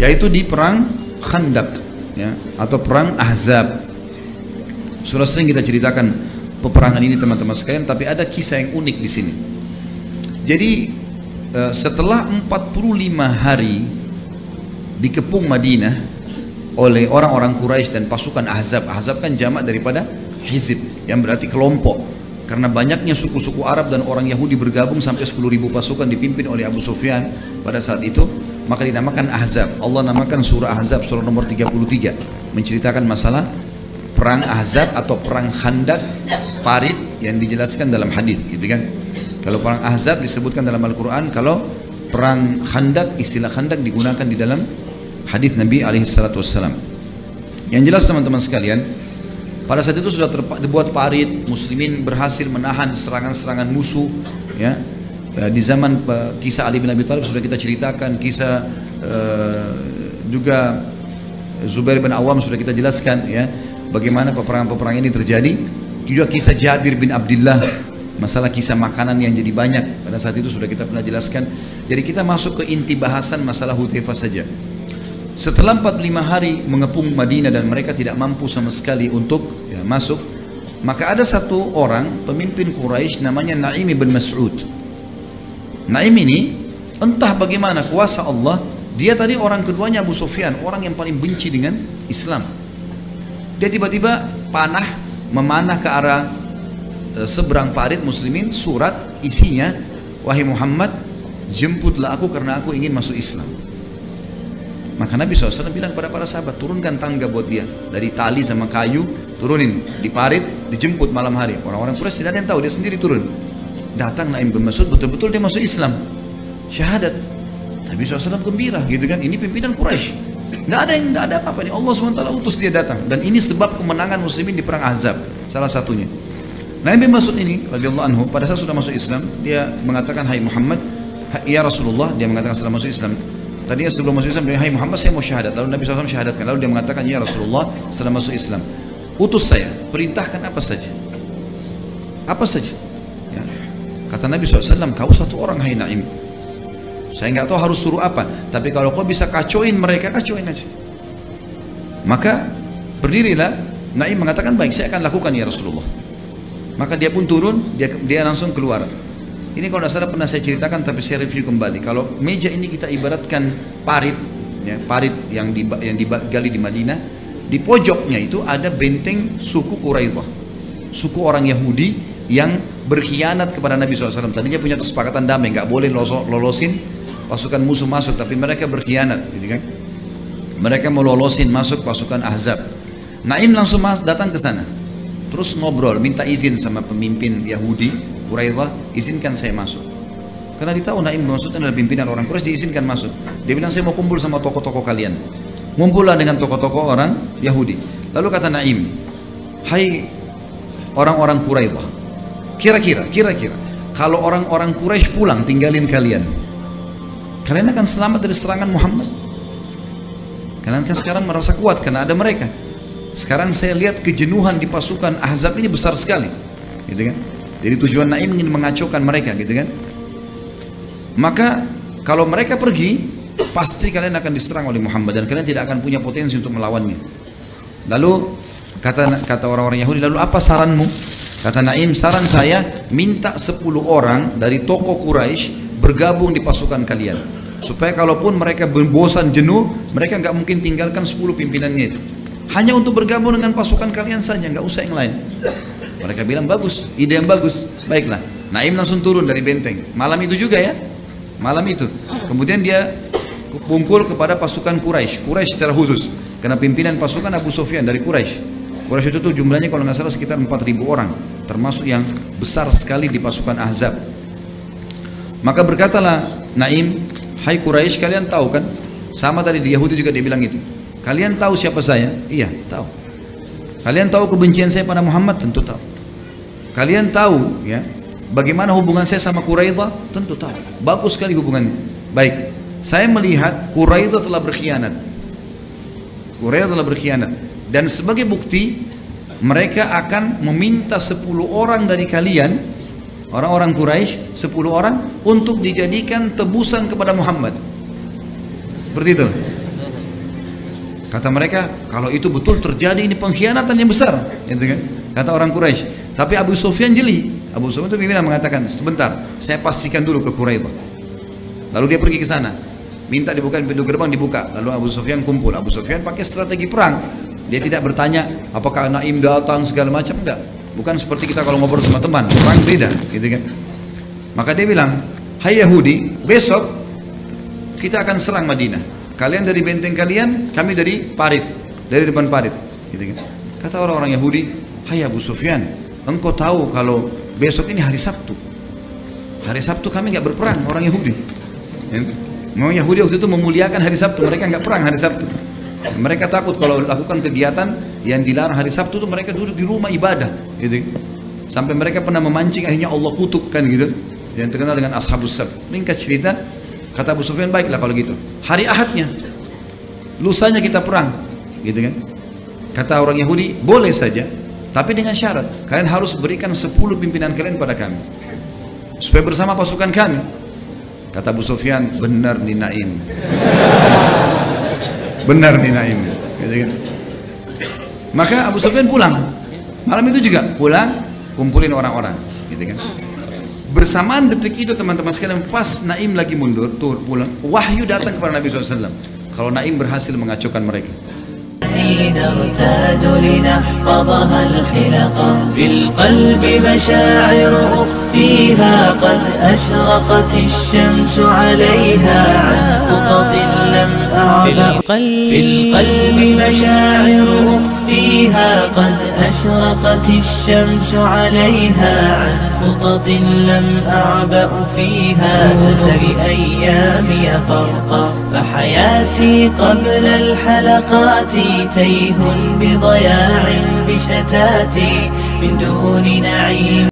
yaitu di perang Khandaq, ya, atau perang Ahzab. Sudah sering kita ceritakan peperangan ini teman-teman sekalian, tapi ada kisah yang unik di sini. Jadi setelah 45 hari dikepung Madinah oleh orang-orang Quraisy dan pasukan Ahzab. Ahzab kan jamak daripada hizib, yang berarti kelompok. Karena banyaknya suku-suku Arab dan orang Yahudi bergabung sampai 10.000 pasukan dipimpin oleh Abu Sufyan pada saat itu, maka dinamakan Ahzab. Allah namakan surah Ahzab surah nomor 33, menceritakan masalah perang Ahzab atau perang Khandaq, parit, yang dijelaskan dalam hadis, gitu kan. Kalau perang Ahzab disebutkan dalam Al-Quran, kalau perang Khandaq, istilah Khandaq digunakan di dalam hadis Nabi SAW. Yang jelas teman-teman sekalian, pada saat itu sudah dibuat parit, muslimin berhasil menahan serangan-serangan musuh, ya. Di zaman kisah Ali bin Abi Thalib sudah kita ceritakan, kisah juga Zubair bin Awam sudah kita jelaskan, ya, bagaimana peperangan-peperangan ini terjadi. Juga kisah Jabir bin Abdullah, masalah kisah makanan yang jadi banyak, pada saat itu sudah kita pernah jelaskan. Jadi kita masuk ke inti bahasan masalah Hudzaifah saja. Setelah 45 hari mengepung Madinah dan mereka tidak mampu sama sekali untuk, ya, masuk, maka ada satu orang pemimpin Quraisy namanya Naim bin Mas'ud. Naim ini entah bagaimana kuasa Allah, dia tadi orang keduanya Abu Sufyan, orang yang paling benci dengan Islam. Dia tiba-tiba memanah ke arah seberang parit muslimin, surat isinya, wahai Muhammad, jemputlah aku karena aku ingin masuk Islam. Maka Nabi SAW bilang kepada para sahabat, turunkan tangga buat dia, dari tali sama kayu, turunin di parit, dijemput malam hari. Orang-orang Quraisy tidak ada yang tahu, dia sendiri turun. Datang Naim bin Mas'ud, betul-betul dia masuk Islam, syahadat. Nabi SAW gembira, gitu kan. Ini pimpinan Quraisy, nggak ada apa-apa nih. Allah SWT utus dia datang, dan ini sebab kemenangan muslimin di perang Ahzab, salah satunya. Naim bin Mas'ud ini radhiyallahu anhu pada saat sudah masuk Islam, dia mengatakan, hai Muhammad, ya Rasulullah, dia mengatakan setelah masuk Islam. Tadinya sebelum masuk Islam, dia, hai Muhammad, saya mau syahadat. Lalu Nabi SAW syahadatkan. Lalu dia mengatakan, ya Rasulullah, setelah masuk Islam, utus saya, perintahkan apa saja. Apa saja. Ya. Kata Nabi SAW, kau satu orang, hai Naim. Saya nggak tahu harus suruh apa, tapi kalau kau bisa kacauin mereka, kacauin aja. Maka berdirilah. Naim mengatakan, baik, saya akan lakukan ya Rasulullah. Maka dia pun turun, dia langsung keluar. Ini kalau tidak salah pernah saya ceritakan, tapi saya review kembali. Kalau meja ini kita ibaratkan parit, ya, parit yang digali di Madinah, di pojoknya itu ada benteng suku Quraidah, suku orang Yahudi yang berkhianat kepada Nabi SAW. Tadinya punya kesepakatan damai, nggak boleh lolosin pasukan musuh masuk, tapi mereka berkhianat, gitu kan? Mereka mau lolosin masuk pasukan Ahzab. Naim langsung datang ke sana, terus ngobrol, minta izin sama pemimpin Yahudi Quraidah, izinkan saya masuk. Karena ditahu Naim maksudnya adalah pimpinan orang Quraisy, diizinkan masuk. Dia bilang, saya mau kumpul sama tokoh-tokoh kalian. Ngumpullah dengan tokoh-tokoh orang Yahudi. Lalu kata Naim, hai orang-orang Quraidah, kira-kira kalau orang-orang Quraisy pulang tinggalin kalian akan selamat dari serangan Muhammad? Kalian kan sekarang merasa kuat karena ada mereka. Sekarang saya lihat kejenuhan di pasukan Ahzab ini besar sekali, gitu kan? Jadi tujuan Naim ingin mengacaukan mereka, gitu kan? Maka kalau mereka pergi, pasti kalian akan diserang oleh Muhammad dan kalian tidak akan punya potensi untuk melawannya. Lalu kata orang-orang Yahudi, lalu apa saranmu? Kata Naim, saran saya minta 10 orang dari tokoh Quraisy bergabung di pasukan kalian, supaya kalaupun mereka bosan jenuh, mereka nggak mungkin tinggalkan 10 pimpinannya itu. Hanya untuk bergabung dengan pasukan kalian saja, nggak usah yang lain. Mereka bilang, bagus, ide yang bagus. Baiklah, Naim langsung turun dari benteng. Malam itu juga, ya, malam itu. Kemudian dia kumpul kepada pasukan Quraisy secara khusus, karena pimpinan pasukan Abu Sufyan dari Quraisy itu tuh jumlahnya kalau nggak salah sekitar 4.000 orang, termasuk yang besar sekali di pasukan Ahzab. Maka berkatalah Naim, hai Quraisy, kalian tahu kan, sama tadi di Yahudi juga dia bilang itu, kalian tahu siapa saya? Iya, tahu. Kalian tahu kebencian saya pada Muhammad? Tentu tahu. Kalian tahu, ya, bagaimana hubungan saya sama Quraidah? Tentu tahu. Bagus sekali hubungannya. Baik, saya melihat Quraidah telah berkhianat. Dan sebagai bukti, mereka akan meminta 10 orang dari kalian, orang-orang Quraisy, 10 orang untuk dijadikan tebusan kepada Muhammad. Seperti itu. Kata mereka, kalau itu betul terjadi ini pengkhianatan yang besar, gitu kan? Kata orang Quraisy. Tapi Abu Sufyan jeli. Abu Sufyan itu pimpinan mengatakan, sebentar, saya pastikan dulu ke Quraidah. Lalu dia pergi ke sana, minta dibuka pintu gerbang, dibuka. Lalu Abu Sufyan kumpul. Abu Sufyan pakai strategi perang. Dia tidak bertanya apakah Naim datang segala macam, enggak. Bukan seperti kita kalau ngobrol sama teman, perang beda, gitu kan? Maka dia bilang, hai Yahudi, besok kita akan serang Madinah. Kalian dari benteng kalian, kami dari parit, dari depan parit, gitu kan? Kata orang-orang Yahudi, hai Abu Sufyan, engkau tahu kalau besok ini hari Sabtu. Hari Sabtu kami nggak berperang, orang Yahudi. Memang Yahudi waktu itu memuliakan hari Sabtu, mereka nggak perang hari Sabtu. Mereka takut kalau lakukan kegiatan yang dilarang hari Sabtu itu mereka duduk di rumah ibadah, gitu. Sampai mereka pernah memancing, akhirnya Allah kutuk kan gitu. Yang terkenal dengan Ashabus Sabt. Ringkas cerita, kata Abu Sufyan, baiklah kalau gitu. Hari Ahadnya, lusanya kita perang, gitu kan? Kata orang Yahudi, boleh saja, tapi dengan syarat, kalian harus berikan 10 pimpinan kalian pada kami, supaya bersama pasukan kami. Kata Abu Sufyan, benar nih Naim. Benar nih Naim, gitu kan? Maka Abu Sufyan pulang. Malam itu juga pulang, kumpulin orang-orang, gitu kan? Bersamaan detik itu teman-teman sekalian, pas Naim lagi mundur, pulang, wahyu datang kepada Nabi SAW. Kalau Naim berhasil mengacaukan mereka. نرتاد لنحفظها الحلقة في القلب مشاعر أخفيها قد أشرقت الشمس عليها عن خطط لم أعبأ في القلب مشاعر أخفيها قد أشرقت الشمس عليها عن خطط لم أعبأ فيها ستري أيامي فرقا فحياتي قبل الحلقات تيه بضياع بشتاتي من دون نعيم.